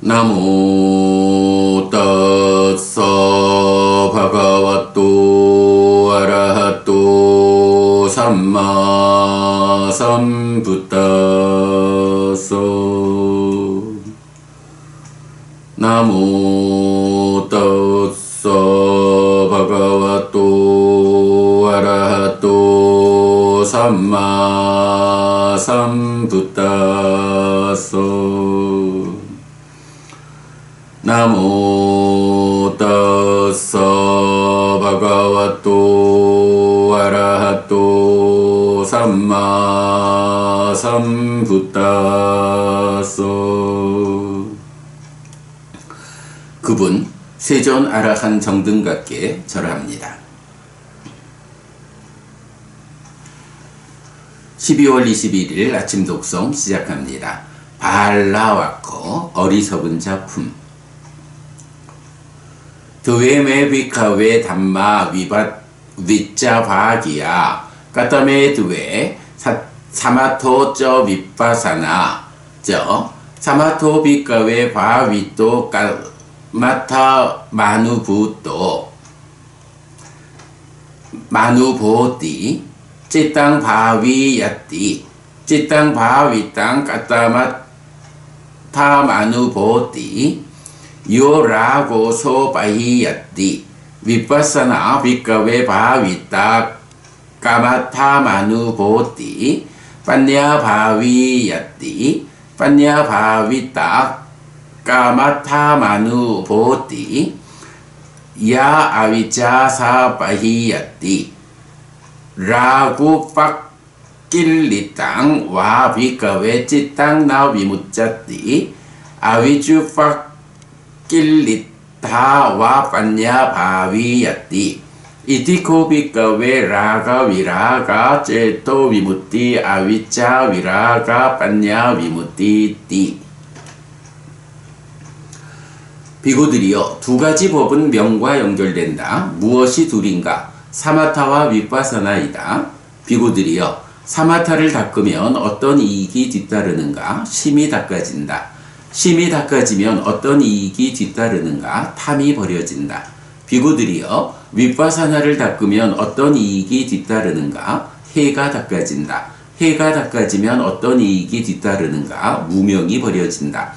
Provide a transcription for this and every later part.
나모 따사 바가와또 아라하또 삼마 삼부따서 나모 따사 바가와또 아라하또 삼마 삼부따서 나모 따사 바가와또 아라하또 삼마 삼부따서. 그분 세존 아라한 정등각께 절합니다. 12월 21일 아침 독송 시작합니다. 발라와코 어리석은 자품. 드웨메 비카웨 담마 위짜 바기야 까타메 드웨 사마토 쩌 윗바사나 쩌 사마토 비카웨 바위또 까마타 마누부또 마누보띠 찌땅 바위야띠 찌땅 바위땅 까타마타 마누보띠 요라고 소바히야띠 윗바사나 비카웨 바위따 까마타 마누보띠 빠냐 바위야띠 빠냐 바위따 까마타 마누보띠 야 아위자 바히야띠 라구 빡길리 땅와 비카웨 찌땅 나 위무짜띠 아위주 빡 길리타와 빠냐 바위야띠 이티코 비카웨 라가 위라가 제토 위무띠 아위짜 위라가 빠냐 위무띠띠. 비구들이여, 두 가지 법은 명과 연결된다. 무엇이 둘인가? 사마타와 윗바사나이다. 비구들이여, 사마타를 닦으면 어떤 이익이 뒤따르는가? 심이 닦아진다. 심이 닦아지면 어떤 이익이 뒤따르는가? 탐이 버려진다. 비구들이여, 윗바사나를 닦으면 어떤 이익이 뒤따르는가? 해가 닦아진다. 해가 닦아지면 어떤 이익이 뒤따르는가? 무명이 버려진다.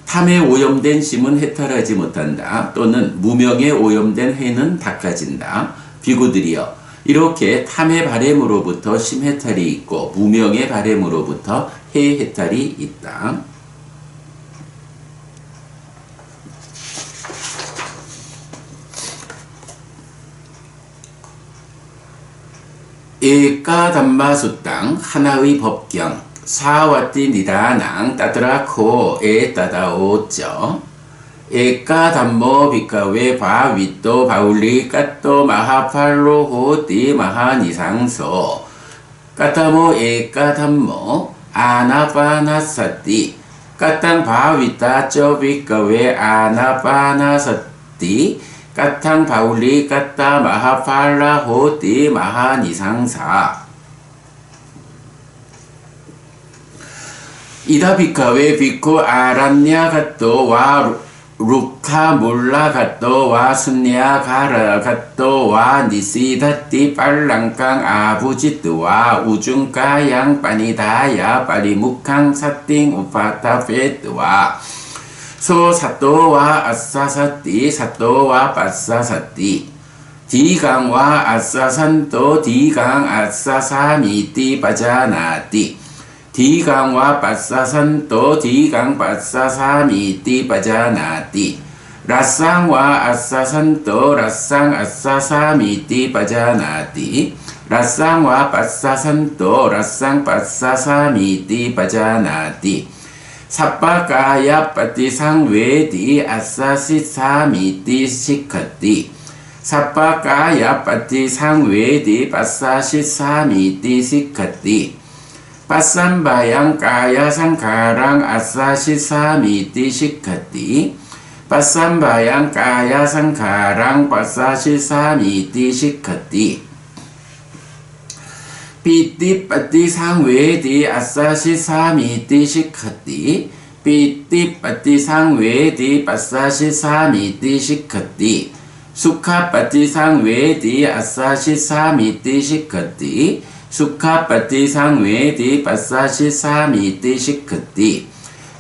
탐에 오염된 심은 해탈하지 못한다. 또는 무명에 오염된 해는 닦아진다. 비구들이여, 이렇게 탐의 바램으로부터 심 해탈이 있고 무명의 바램으로부터 해 해탈이 있다. 에까 담마수땅 하나의 법경 사와띠 니다낭 따드라코 에 따다오쩌 에까 담모 비카웨 바위또 바울리 까또 마하팔로 호띠 마하니상소 까타모 에까 담모 아나파나사띠 까땅 바위따 쩌 비카웨 아나파나사띠 까탕 바울리 까따 마하팔라 호띠 마하니상사 이다 비카웨 비코 아란냐 갓도 와 루카 몰라 갓도 와 순냐 가라 갓도 와 니시다띠 빨랑깡 아부지뜨와 우중가양 빠니다야 빠리묵캉 사띵 우파타 페뜨와 소 사또와 아싸사띠 사또와 빠싸사띠 디강와 아싸산또 디강 아싸사미띠 빠자나띠 디강와 빠싸산또 디강 빠싸사미띠 빠자나띠 라쌍와 아싸산또 라쌍 아싸사미띠 빠자나띠 라쌍와 빠싸산또 라쌍 빠싸사미띠 빠자나띠 사빠가야 빠띠상 외디 아싸시 사미띠 시카띠 사빠가야 빠띠상 외디 빠싸시 사미띠 시카띠 빠쌈바양 가야상 가랑 아싸시 사미띠 시카띠 빠쌈바양 가야상 가랑 빠싸시 사미띠 시카띠 삐띠 빠띠 상외디 아싸시 사미띠 시카띠 Piti Pati Sangvedi Passashi Samiti Shikkati Sukha Pati Sangvedi Assashi Samiti Shikkati Sukha Pati Sangvedi Passashi Samiti Shikkati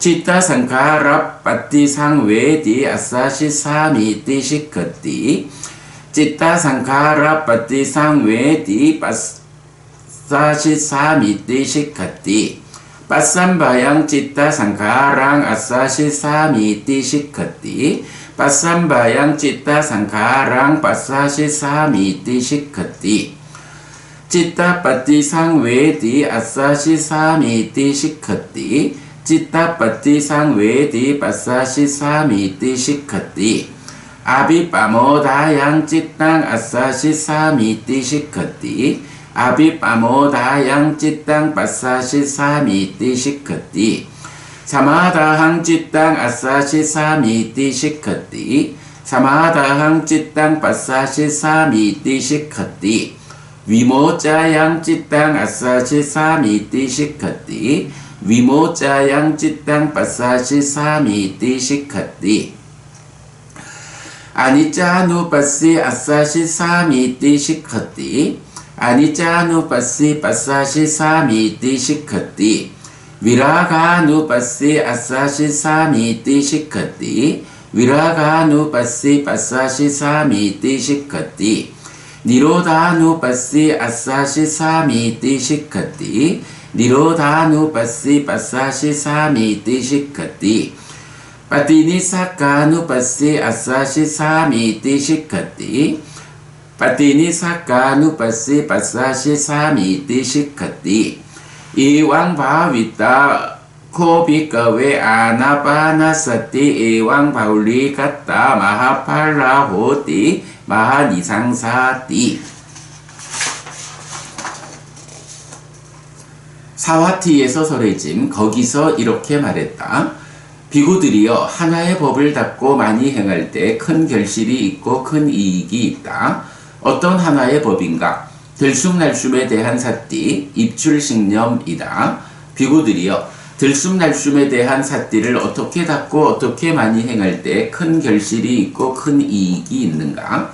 Citta Sankhara Pati Sangvedi Assashi Samiti Shikkati Citta Sankhara Pati Sangvedi Passashi Samiti Shikkati Passambayang Citta Sangkharang Assashi Samiti Shikkati Passambayang Citta Sangkharang Passashi Samiti Shikkati Citta Pati Sangvedi Assashi Samiti Shikkati Citta Pati Sangvedi Passashi Samiti Shikkati Abhipamodayang Cittang Assashi Samiti Shikkati Abhipamodayang Cittang Passashi Samiti Shikkati Samadahang Cittang Assashi Samiti Shikkati Samadahang Cittang Passashi Samiti Shikkati Vimocayang Cittang Assashi Samiti Shikkati Vimocayang Cittang Passashi Samiti Shikkati Aniccanupassi Assashi Samiti Shikkati Aniccanupassi Passashi Samiti Shikkati Viraganupassi Assashi Samiti Shikkati Viraganupassi Passashi Samiti Shikkati Nirodhanupassi Assashi Samiti Shikkati Nirodhanupassi Passashi Samiti Shikkati Patinisakkanupassi Assashi Samiti Shikkati Patinisakkanupassi Passashi Samiti Shikkati Iwang bhavita ko bhikkhave anapanasati Iwang bhaulikatta mahaphala hoti mahanisangsati 사와티에서 설해짐 거기서 이렇게 말했다. 비구들이여 하나의 법을 닦고 많이 행할 때 큰 결실이 있고 큰 이익이 있다. 어떤 하나의 법인가? 들숨날숨에 대한 사띠, 입출식념이다. 비구들이여 들숨날숨에 대한 사띠를 어떻게 닦고 어떻게 많이 행할 때 큰 결실이 있고 큰 이익이 있는가?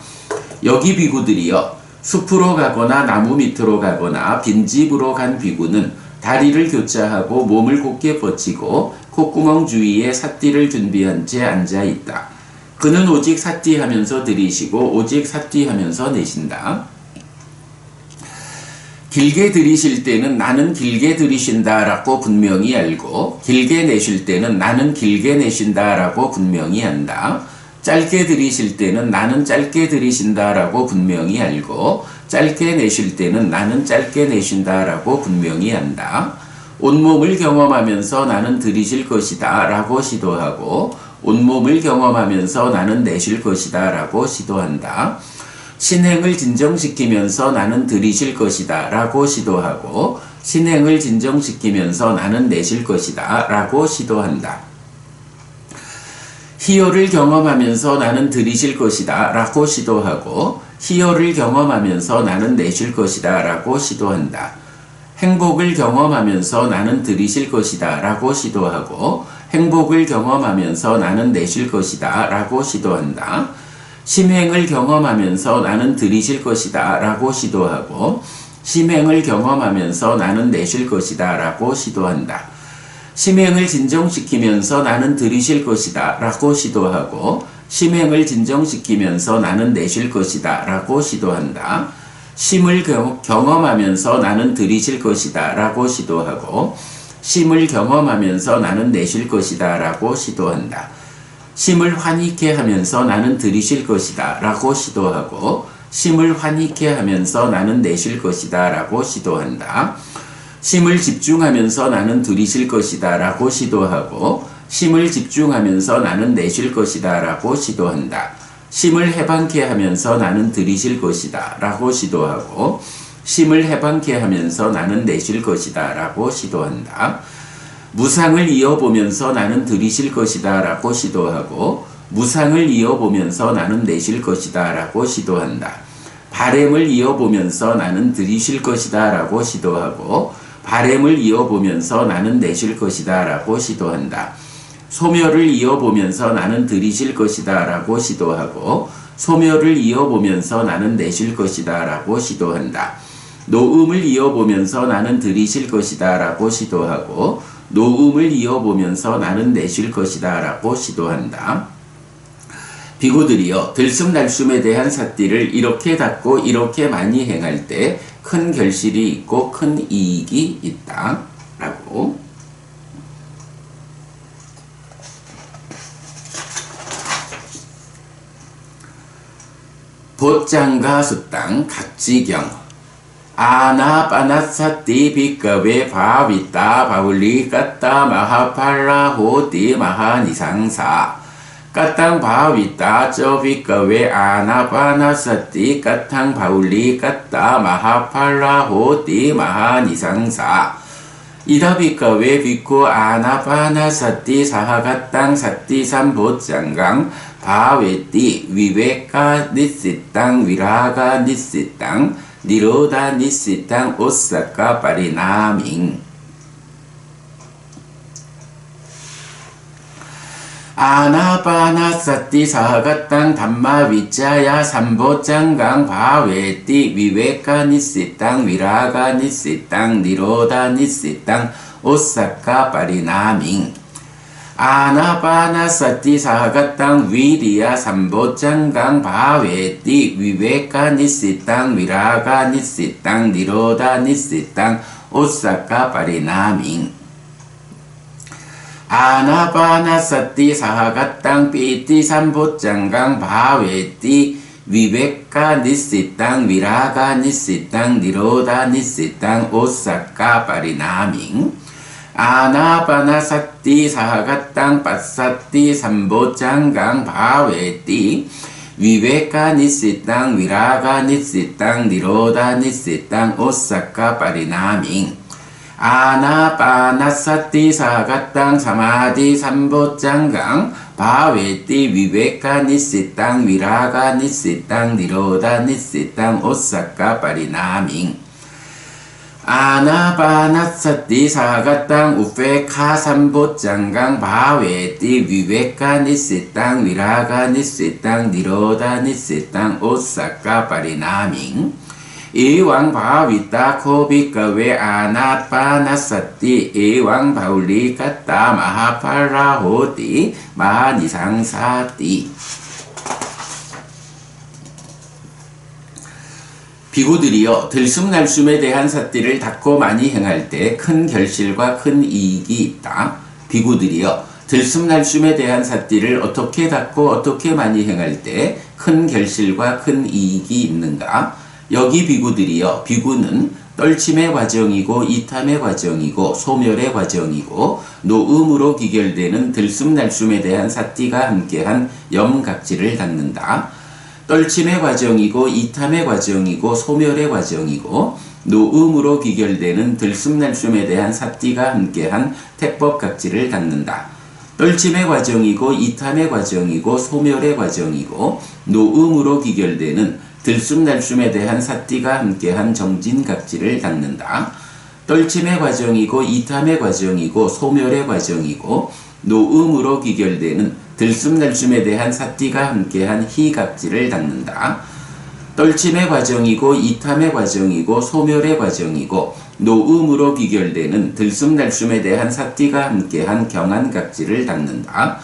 여기 비구들이여 숲으로 가거나 나무 밑으로 가거나 빈집으로 간 비구는 다리를 교차하고 몸을 곧게 뻗치고 콧구멍 주위에 사띠를 준비한 채 앉아있다. 그는 오직 사띠하면서 들이쉬고 오직 사띠하면서 내쉰다. 길게 들이쉴 때는 나는 길게 들이쉰다 라고 분명히 알고 길게 내쉴 때는 나는 길게 내쉰다 라고 분명히 한다. 짧게 들이쉴 때는 나는 짧게 들이쉰다 라고 분명히 알고 짧게 내쉴 때는 나는 짧게 내쉰다 라고 분명히 한다. 온몸을 경험하면서 나는 들이쉴 것이다 라고 시도하고 온몸을 경험하면서 나는 내쉴 것이다 라고 시도한다. 신행을 진정시키면서 나는 들이쉴 것이다 라고 시도하고 신행을 진정시키면서 나는 내쉴 것이다 라고 시도한다. 희열을 경험하면서 나는 들이쉴 것이다 라고 시도하고 희열을 경험하면서 나는 내쉴 것이다 라고 시도한다. 행복을 경험하면서 나는 들이쉴 것이다 라고 시도하고 행복을 경험하면서 나는 내쉴 것이다 라고 시도한다. 심행을 경험하면서 나는 들이쉴 것이다 라고 시도하고 심행을 경험하면서 나는 내쉴 것이다 라고 시도한다. 심행을 진정시키면서 나는 들이쉴 것이다 라고 시도하고 심행을 진정시키면서 나는 내쉴 것이다 라고 시도한다. 심을 경험하면서 나는 들이쉴 것이다 라고 시도하고 심을 경험하면서 나는 내쉴 것이다 라고 시도한다. 심을 환희케 하면서 나는 들이쉴 것이다 라고 시도하고 심을 환희케 하면서 나는 내쉴 것이다 라고 시도한다. 심을 집중하면서 나는 들이쉴 것이다 라고 시도하고 심을 집중하면서 나는 내쉴 것이다 라고 시도한다. 심을 해방케 하면서 나는 들이쉴 것이다 라고 시도하고 심을 해방케 하면서 나는 내쉴 것이다 라고 시도한다. 무상을 이어보면서 나는 들이쉴 것이다 라고 시도하고 무상을 이어보면서 나는 내쉴 것이다 라고 시도한다. 바램을 이어보면서 나는 들이쉴 것이다 라고 시도하고 바램을 이어보면서 나는 내쉴 것이다 라고 시도한다. 소멸을 이어보면서 나는 들이실 것이다 라고 시도하고 소멸을 이어보면서 나는 내쉴 것이다 라고 시도한다. 노음을 이어보면서 나는 들이실 것이다 라고 시도하고 노음을 이어보면서 나는 내쉴 것이다 라고 시도한다. 비구들이여 들숨날숨에 대한 삿띠를 이렇게 닦고 이렇게 많이 행할 때 큰 결실이 있고 큰 이익이 있다 라고. 보짱가 수땅 각지경 아나빠나사띠 비꺼베 바비따 바울리 까따 마하팔라 호띠 마하니상사 까땅 바위따 저 비꺼웨 아나바나사띠 까탕 바울리 까따 마하팔라 호띠 마하니상사 이다 비꺼웨 비쿠 아나바나사띠 사하가땅 사띠 삼보짱강 바웨띠 위베까 니시땅 위라가 니시땅 니로다 니시땅 오사카 파리나밍 아나바나사띠 사하가땅 담마위짜야 삼보짱강 바웨띠 위베까 니시땅 위라가 니시땅 니로다 니시땅 오사카 파리나밍 아나바나사띠 사하가땅 위리야 삼보짱강 바웨띠 위베까 니시땅 위라가 니시땅 니로다 니시땅 오사카 파리나밍 아나바나사띠 사하가땅 삐띠 삼보짱강 바웨띠 위베까 니시땅 위라가 니시땅 니로다 니시땅 오사카 파리나밍 아나바나사띠 사하가땅 빠사띠 삼보짱강 바웨띠 위베까 니시땅 위라가 니시땅 니로다 니시땅 오사카 파리나밍 아나바나사띠 사하가땅 사마디 삼보짱강 바웨띠 위베까 니시땅 위라가 니시땅 니로다 니시땅 오사카 파리나밍 아나바나사띠 사하가땅 우페카 삼보짱강 바웨띠 위베까 니시땅 위라가 니시땅 니로다 니시땅 오사카 파리나밍 이왕 바위따 코비꺼웨 아나바나사띠 이왕 바울리 까따 마하팔라 호띠 마하니상사띠. 비구들이여 들숨날숨에 대한 삿띠를 닦고 많이 행할 때 큰 결실과 큰 이익이 있다. 비구들이여 들숨날숨에 대한 삿띠를 어떻게 닦고 어떻게 많이 행할 때 큰 결실과 큰 이익이 있는가? 여기 비구들이여 비구는 떨침의 과정이고 이탐의 과정이고 소멸의 과정이고 노음으로 기결되는 들숨날숨에 대한 삿띠가 함께한 염각지를 닦는다. 떨침의 과정이고 이탐의 과정이고 소멸의 과정이고 노음으로 기결되는 들숨날숨에 대한 삿띠가 함께한 택법각지를 닦는다. 떨침의 과정이고 이탐의 과정이고 소멸의 과정이고 노음으로 기결되는 들숨날숨에 대한 삿띠가 함께한 정진각지를 닦는다. 떨침의 과정이고 이탐의 과정이고 소멸의 과정이고 노음으로 기결되는 들숨날숨에 대한 삿띠가 함께한 희각지를 닦는다. 떨침의 과정이고 이탐의 과정이고 소멸의 과정이고 노음으로 기결되는 들숨날숨에 대한 삿띠가 함께한 경안각지를 닦는다.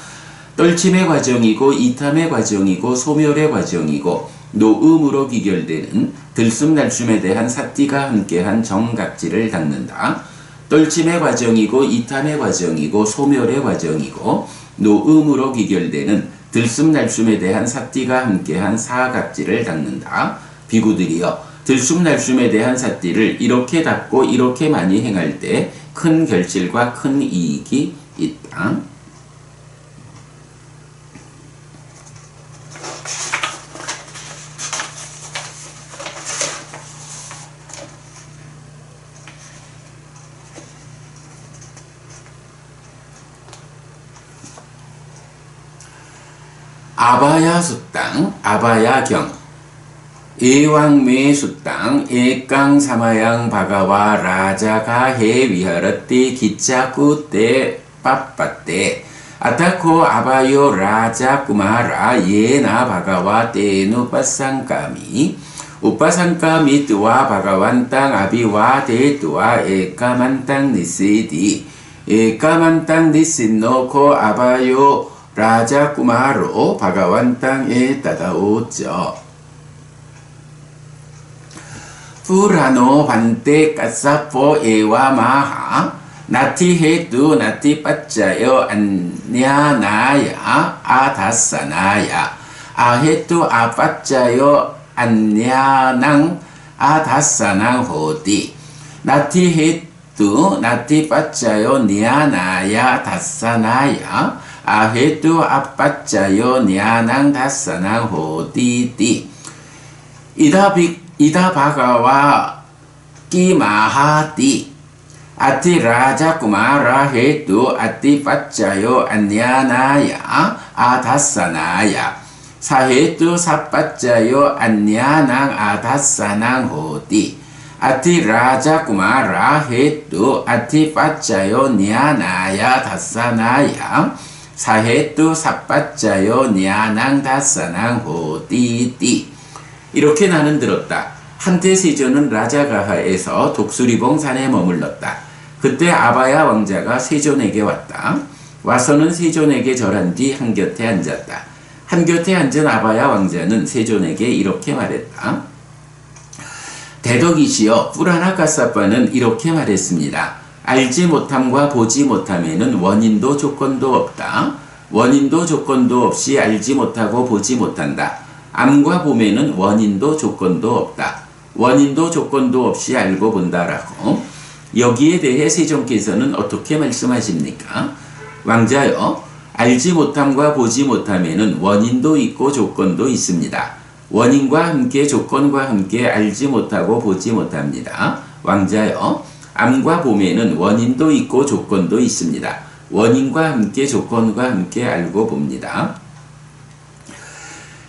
떨침의 과정이고 이탐의 과정이고 소멸의 과정이고 노음으로 기결되는 들숨날숨에 대한 삿띠가 함께한 정각지를 닦는다. 떨침의 과정이고 이탐의 과정이고 소멸의 과정이고 노음으로 기결되는 들숨날숨에 대한 삿띠가 함께한 사각지를 닦는다. 비구들이여 들숨날숨에 대한 삿띠를 이렇게 닦고 이렇게 많이 행할 때 큰 결실과 큰 이익이 있다. 아바야 수땅 아바야경 에왕메 수땅 에깡 사마양 바가와 라자가 해 위하르띠 기짜꾸떼 빠빠떼 Atako abayo raja kumara yena bhagava tenu pasangkami upasangkami tua bhagavantang abhivade tua ekamantang nisidi ekamantang nisinno ko abayo raja kumaro bhagavantang tadaojo Purano bante kasapo ewa maha Nati hetu nati paccayo anyanaya adhasanaya ahetu apaccayo anyanang adhasanang hoti Nati hetu nati paccayo nyanaya dhasanaya ahetu apaccayo nyanang dhasanang hoti ti Ida bhagava kimahati Ati raja kumara hetu ati paccayo anyanaya adhasanaya sahetu sapaccayo anyanang adhasanang hoti Ati raja kumara hetu ati paccayo nyanaya dhasanaya sahetu sapaccayo nyanang dhasanang hoti ti 이렇게 나는 들었다. 한때 세조는 라자가하에서 독수리봉 산에 머물렀다. 그때 아바야 왕자가 세존에게 왔다. 와서는 세존에게 절한 뒤 한곁에 앉았다. 한곁에 앉은 아바야 왕자는 세존에게 이렇게 말했다. 대덕이시여 뿌라나카사빠는 이렇게 말했습니다. 알지 못함과 보지 못함에는 원인도 조건도 없다. 원인도 조건도 없이 알지 못하고 보지 못한다. 암과 봄에는 원인도 조건도 없다. 원인도 조건도 없이 알고 본다라고 여기에 대해 세종께서는 어떻게 말씀하십니까? 왕자여, 알지 못함과 보지 못함에는 원인도 있고 조건도 있습니다. 원인과 함께 조건과 함께 알지 못하고 보지 못합니다. 왕자여, 암과 봄에는 원인도 있고 조건도 있습니다. 원인과 함께 조건과 함께 알고 봅니다.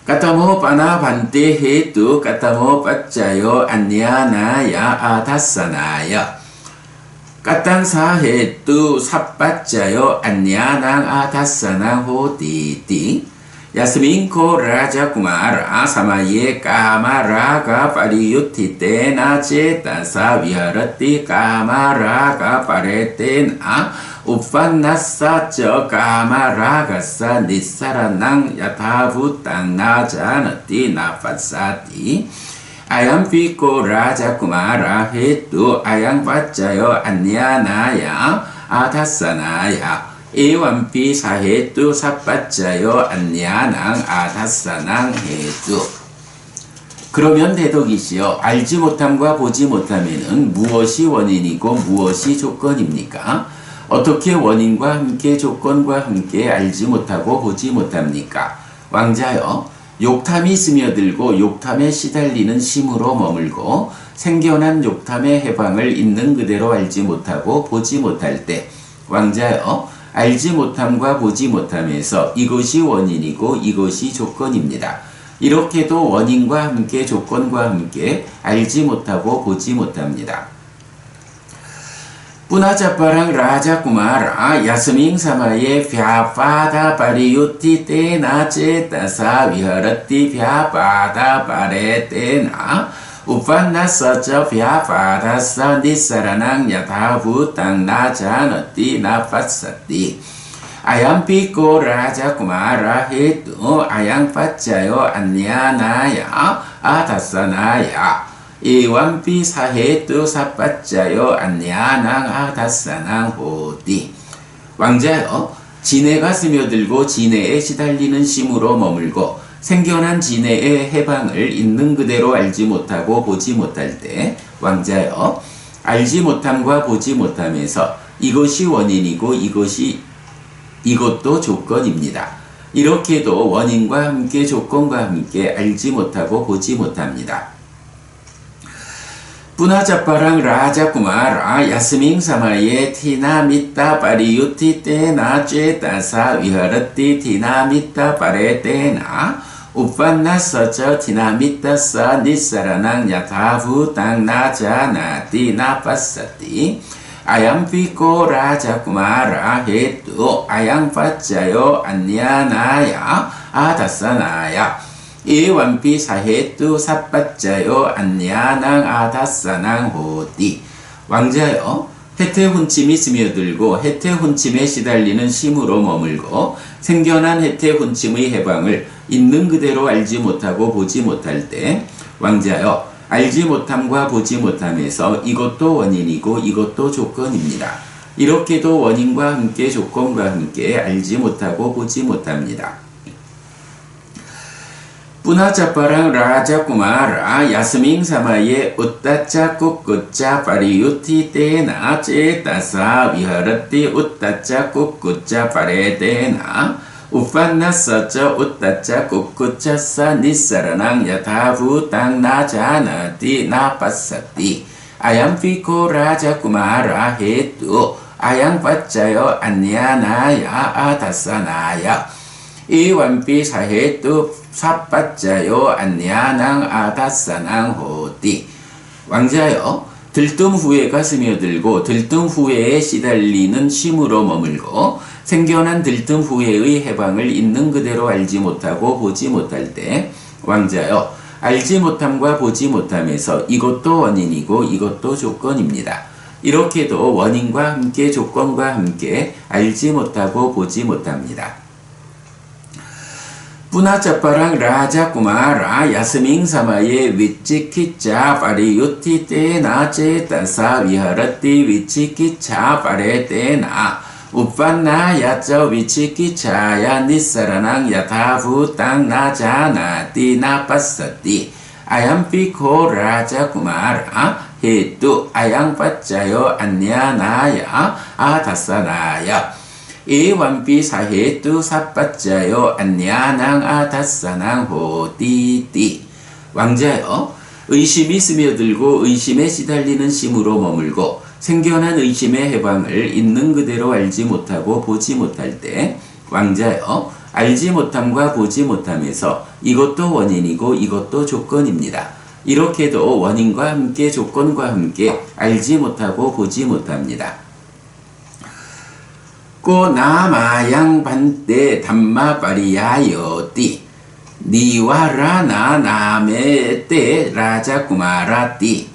Katamo pana bante hetu katamo paccayo anyanaya adhasanaya Katang sa hetu sapaccayo anyanang adhasanang hoti ti Yasmin ko raja kumara samaye kamaraga pariyuttitena cetasa viharati kamaraga paretena Uppannassa ca kamaragassa nissaranang yathavutang najanati napassati Ayam piko raja kumara hetu ayang paccayo anyanaya adhasanaya Ewampi sahetu sapaccayo anyanang adhasanang hetu 그러면 대덕이시여 알지 못함과 보지 못함에는 무엇이 원인이고 무엇이 조건입니까? 어떻게 원인과 함께 조건과 함께 알지 못하고 보지 못합니까? 왕자여 욕탐이 스며들고 욕탐에 시달리는 심으로 머물고 생겨난 욕탐의 해방을 있는 그대로 알지 못하고 보지 못할 때 왕자여 알지 못함과 보지 못함에서 이것이 원인이고 이것이 조건입니다. 이렇게도 원인과 함께 조건과 함께 알지 못하고 보지 못합니다. Punacaparang raja kumara yasming samaye vyapada pariyutti tena cetasa viharati vyapada paretena upannassa ca vyapadassa nissaranang yathabhutang najanati napassati Ayam piko raja kumara hetu ayang paccayo anyanaya adhasanaya Ewampi sahetu sapaccayo anyanang adhasanang hoti 왕자여, 진해가 스며들고 진해에 시달리는 심으로 머물고 생겨난 진해의 해방을 있는 그대로 알지 못하고 보지 못할 때 왕자여, 알지 못함과 보지 못함에서 이것이 원인이고 이것도 조건입니다. 이렇게도 원인과 함께 조건과 함께 알지 못하고 보지 못합니다. Punacaparang raja kumara yasming samaye thinamitta pariyutti tena cetasa viharati thinamitta paretena uppannassa ca thinamittassa nissaranang yathabhutang najanati napassati ayam fiqo raja kumara hetu ayang paccayo annyanaya adasanaya ewanpi 사해tu 삿받자요 안냐낭 아다사낭 호띠. 왕자여, 해태훈침이 스며들고 해태훈침에 시달리는 심으로 머물고 생겨난 해태훈침의 해방을 있는 그대로 알지 못하고 보지 못할 때, 왕자여, 알지 못함과 보지 못함에서 이것도 원인이고 이것도 조건입니다. 이렇게도 원인과 함께 조건과 함께 알지 못하고 보지 못합니다. Punacapparang raja kumara yasming samaye uttaca kukkucca pariyutti tena cetasa viharati uttaca kukkucca paretena uppannassaca uttaca kukkucca sa nissaranang yathavutang na janati na passati ayam fiqo raja kumara hetu ayang paccayo annyanaya adasanaya ewanpi 사해tu 삿받자요 안냐낭 아다사낭 호띠. 왕자여, 들뜸 후회가 스며들고 들뜸 후회에 시달리는 심으로 머물고 생겨난 들뜸 후회의 해방을 있는 그대로 알지 못하고 보지 못할 때, 왕자여, 알지 못함과 보지 못함에서 이것도 원인이고 이것도 조건입니다. 이렇게도 원인과 함께 조건과 함께 알지 못하고 보지 못합니다. Punacapparang raja kumara yasming samaye vicikicca pariyutti tena cetasa viharati vicikicca paretena uppanna yaca vicikicaya nissaranang yathavutang na janati na passati ayam fiqo raja kumara hetu ayang paccayo annyanaya adasanaya ewanpi 사해tu 삿받자요 안냐낭 아다사낭 호띠띠. 왕자여, 의심이 스며들고 의심에 시달리는 심으로 머물고 생겨난 의심의 해방을 있는 그대로 알지 못하고 보지 못할 때, 왕자여, 알지 못함과 보지 못함에서 이것도 원인이고 이것도 조건입니다. 이렇게도 원인과 함께 조건과 함께 알지 못하고 보지 못합니다. 꼬나마양 반대 담마바리야여띠 니와라나 나메때 라자쿠마라띠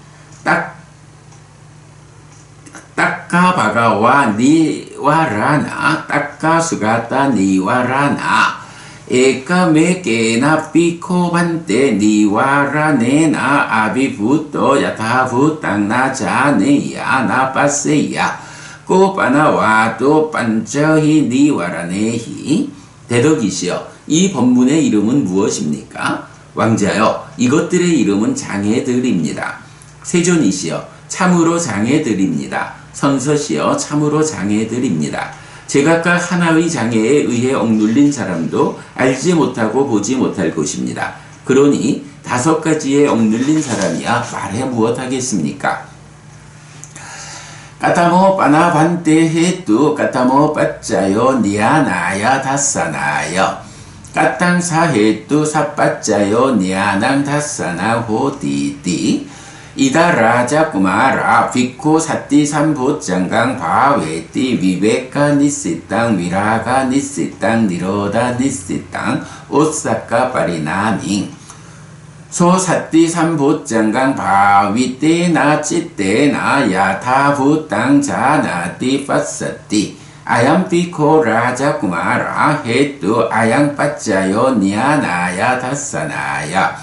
딱까바가와 니와라나 딱까수가타 니와라나 에카메케나 피코반때 니와라네나 아비부토 야타부땅나자네야 나빠세야 꼬빠나와도 반저히 니와라네히. 대덕이시여, 이 법문의 이름은 무엇입니까? 왕자여, 이것들의 이름은 장애들입니다. 세존이시여, 참으로 장애들입니다. 선서시여, 참으로 장애들입니다. 제각각 하나의 장애에 의해 억눌린 사람도 알지 못하고 보지 못할 것입니다. 그러니 5가지에 억눌린 사람이야 말해 무엇하겠습니까? 까타모 빠나반테 해뚜 까타모 빠짜요 니아나야 다사나요 까땅 사해뚜 삿받자요 니아낭 다사나 호띠띠 이다 라자 구마라 비코 사띠 삼보장강 바웨띠 위베카 니시땅 위라가 니시땅 니로다 니시땅 오사카 파리나밍 소사띠 삼보장강 바위때나 찌때나 야타부땅 자나띠 빠사띠 아양 피코 라자 구마라 해뚜 아양 빠짜요 니아나야 다사나야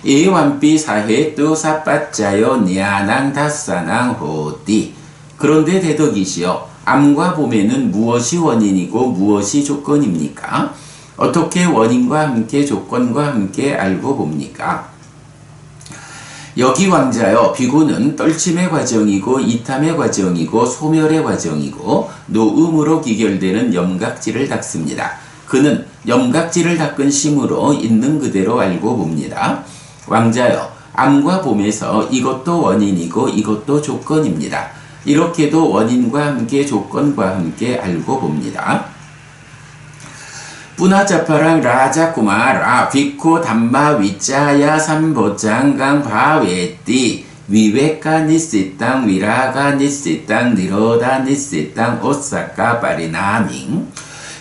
ewanpi 사해뚜 삿받자요 니아낭 다사낭 호띠. 그런데 대덕이시여, 암과 봄에는 무엇이 원인이고 무엇이 조건입니까? 어떻게 원인과 함께 조건과 함께 알고 봅니까? 여기 왕자여, 비구는 떨침의 과정이고 이탐의 과정이고 소멸의 과정이고 노음으로 기결되는 염각지를 닦습니다. 그는 염각지를 닦은 심으로 있는 그대로 알고 봅니다. 왕자여, 암과 봄에서 이것도 원인이고 이것도 조건입니다. 이렇게도 원인과 함께 조건과 함께 알고 봅니다. Punacapparang raja kumara bhikkhu dhamma vicaya sambojangang bhavetti 위웨카 니시땅 위라가 니시땅 니로다 니시땅 오사카 파리나밍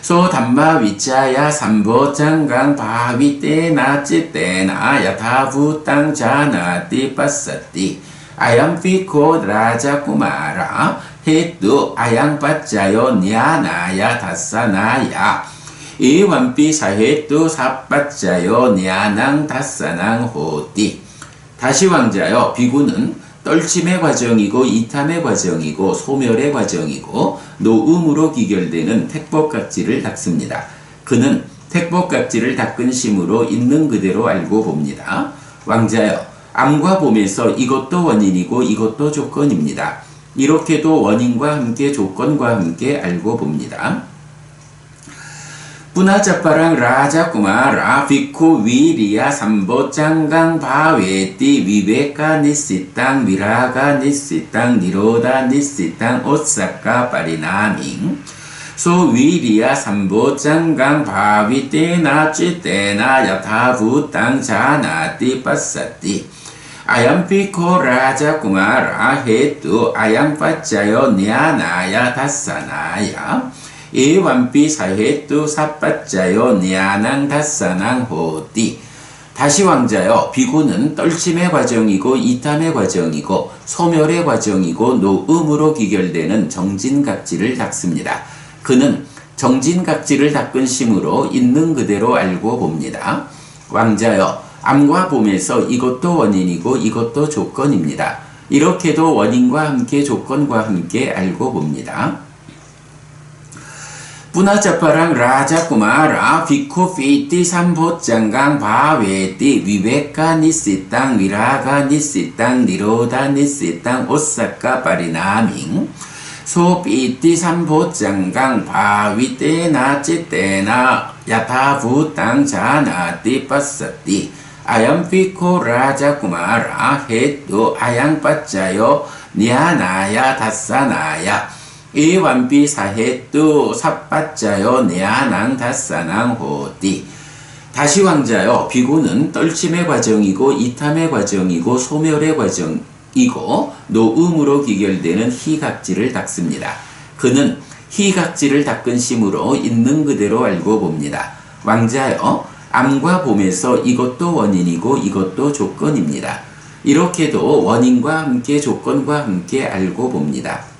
소 담마 위자야 삼보장강 바위때나 찌때나 야타부 땅 자나띠 빠사띠 아얌피코 라자쿠마라 헤뚜 아양빠짜요 냐나야 다사나야 이완피 사헤뚜 사빠짜요 냐낭 다사낭 호띠 다시 왕자여 비구는 떨침의 과정이고 이탐의 과정이고 소멸의 과정이고 노음으로 기결되는 택법각지를 닦습니다. 그는 택법각지를 닦은 심으로 있는 그대로 알고 봅니다. 왕자여 암과 봄에서 이것도 원인이고 이것도 조건입니다. 이렇게도 원인과 함께 조건과 함께 알고 봅니다. 뿌나자빠랑 라자쿠마라 비쿠 위리야 삼보장강 바웨띠 위베카 니시땅 위라가 니시땅 니로다 니시땅 오사카 파리나밍 소 위리야 삼보장강 바위때나 찌때나 야타부 땅 자나띠 빠사띠 아얌피코 라자쿠마라 헤뚜 아양빠짜요 냐나야 다사나야 이완피 사헤뚜 사빠짜요 냐낭 다사낭 호띠 다시 왕자여 비구는 떨침의 과정이고 이탐의 과정이고 소멸의 과정이고 노음으로 기결되는 정진각지를 닦습니다. 그는 정진각지를 닦은 심으로 있는 그대로 알고 봅니다. 왕자여 암과 봄에서 이것도 원인이고 이것도 조건입니다. 이렇게도 원인과 함께 조건과 함께 알고 봅니다. 뿌나자빠랑 라자쿠마라 비쿠 피띠 삼보장강 바웨띠 위베카 니시땅 위라가 니시땅 니로다 니시땅 오사카 파리나밍 소 피띠 삼보장강 바위때나 찌때나 야타부 땅 자나띠 빠사띠 아얌피코 라자쿠마라 헤뚜 아양빠짜요 냐나야 다사나야 이완피 사헤뚜 사빠짜요 냐낭 다사낭 호띠 다시 왕자여 비구는 떨침의 과정이고 이탐의 과정이고 소멸의 과정이고 노음으로 기결되는 희각지를 닦습니다. 그는 희각지를 닦은 심으로 있는 그대로 알고 봅니다. 왕자여 암과 봄에서 이것도 원인이고 이것도 조건입니다. 이렇게도 원인과 함께 조건과 함께 알고 봅니다.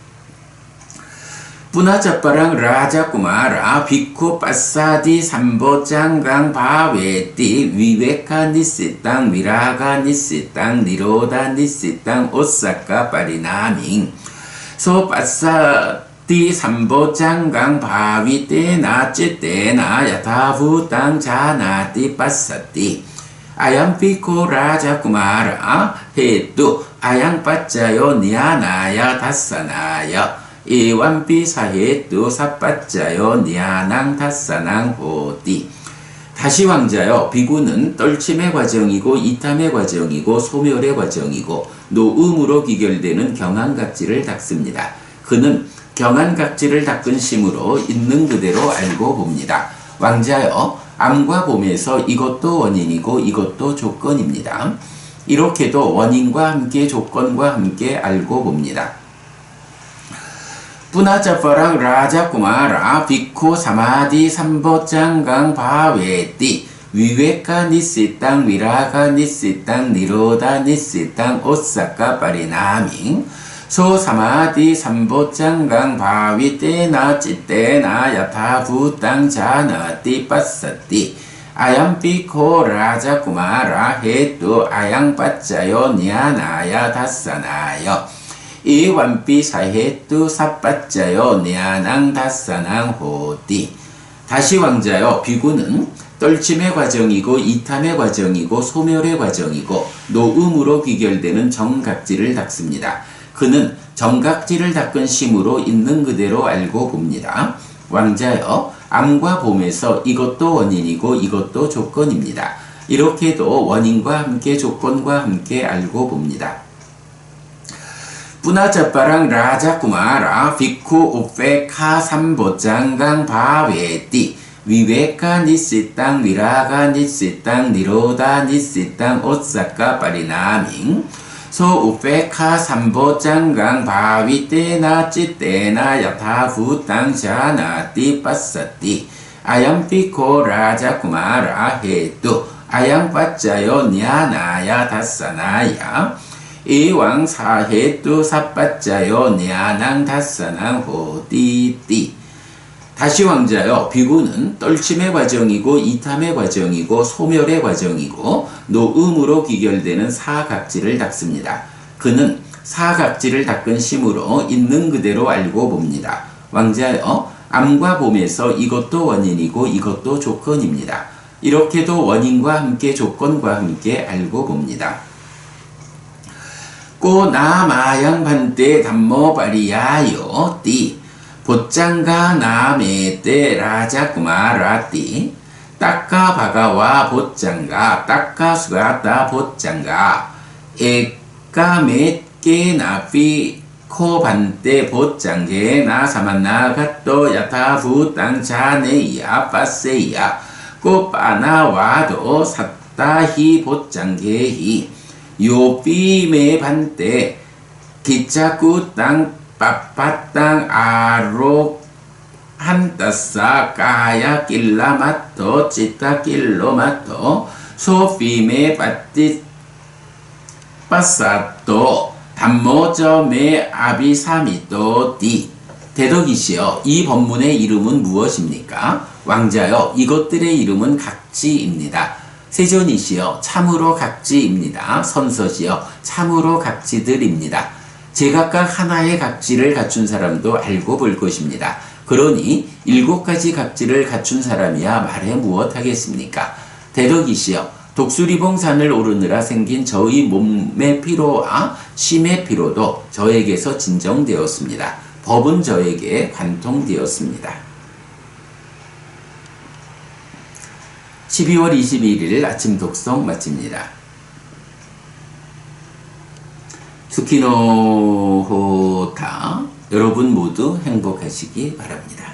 뿌나자빠랑 라자쿠마라 비쿠 빠사디 삼보장강 바웨띠 위베카 니시땅 위라가 니시땅 니로다 니시땅 오사카 파리나밍 소 빠사디 삼보장강 바위때나 찌때나 야타부 땅 자나띠 빠사띠 아얌피코 라자쿠마라 헤뚜 아양빠짜요 냐나야 다사나야 이완피 사헤뚜 사빠짜요 냐낭 다사낭 호띠 다시 왕자여 비구는 떨침의 과정이고 이탐의 과정이고 소멸의 과정이고 노음으로 기결되는 경한각지를 닦습니다. 그는 경한각지를 닦은 심으로 있는 그대로 알고 봅니다. 왕자여 암과 봄에서 이것도 원인이고 이것도 조건입니다. 이렇게도 원인과 함께 조건과 함께 알고 봅니다. 뿌나자빠랑 라자쿠마라 비쿠 사마디 삼보장강 바웨띠 위웨카 니시땅 위라가 니시땅 니로다 니시땅 오사카 파리나밍 소 사마디 삼보장강 바위때나 찌때나 야타부 땅 자나띠 빠사띠 아얌피코 라자쿠마라 헤뚜 아양빠짜요 냐나야 다사나여 이완피 사헤뚜 사빠짜요 냐낭 다사낭 호띠 다시 왕자여 비구는 떨침의 과정이고 이탐의 과정이고 소멸의 과정이고 노음으로 귀결되는 정각지를 닦습니다. 그는 정각지를 닦은 심으로 있는 그대로 알고 봅니다. 왕자여 암과 봄에서 이것도 원인이고 이것도 조건입니다. 이렇게도 원인과 함께 조건과 함께 알고 봅니다. 뿌나자빠랑 라자쿠마라 비쿠 우페카 삼보장강 바웨띠 위베카 니시땅 위라가 니시땅 니로다 니시땅 오사카 파리나밍 소우페카 삼보장강 바위때나 찌때나 야타후땅자나 띠빠사띠 아얌피코 라자쿠마라 헤뚜 아양빠짜요 냐나야 다사나야 이왕사헤뚜 사빠짜요 냐낭 다사낭 호띠띠. 다시 왕자여, 비구는 떨침의 과정이고 이탐의 과정이고 소멸의 과정이고 노음으로 귀결되는 사각지를 닦습니다. 그는 사각지를 닦은 심으로 있는 그대로 알고 봅니다. 왕자여, 암과 봄에서 이것도 원인이고 이것도 조건입니다. 이렇게도 원인과 함께 조건과 함께 알고 봅니다. 꼬나마양 반대 담모바리야요 띠 보짱가 나메떼 라자쿠마라띠 따까바가와 보짱가 따까수가따 보짱가 에까메께 나피 코반떼 보짱게 나사만나가또 야타부 땅자네야 빠세야 꼬빠나와도 삿다히 보짱게히 요삐메 반떼 기차구 땅 빠빠땅 아로 한따싸 까야 낄라마토 찌따 낄로마토 소피메 빠띠 빠싸또 담모점에 아비사미또 띠. 대덕이시여, 이 법문의 이름은 무엇입니까? 왕자여, 이것들의 이름은 각지입니다. 세존이시여, 참으로 각지입니다. 선서시여, 참으로 각지들입니다. 제각각 하나의 각지를 갖춘 사람도 알고 볼 것입니다. 그러니 7가지 각지를 갖춘 사람이야 말해 무엇하겠습니까? 대덕이시여, 독수리봉산을 오르느라 생긴 저의 몸의 피로와 심의 피로도 저에게서 진정되었습니다. 법은 저에게 관통되었습니다. 12월 21일 아침 독송 마칩니다. 스키노호타. 여러분 모두 행복하시기 바랍니다.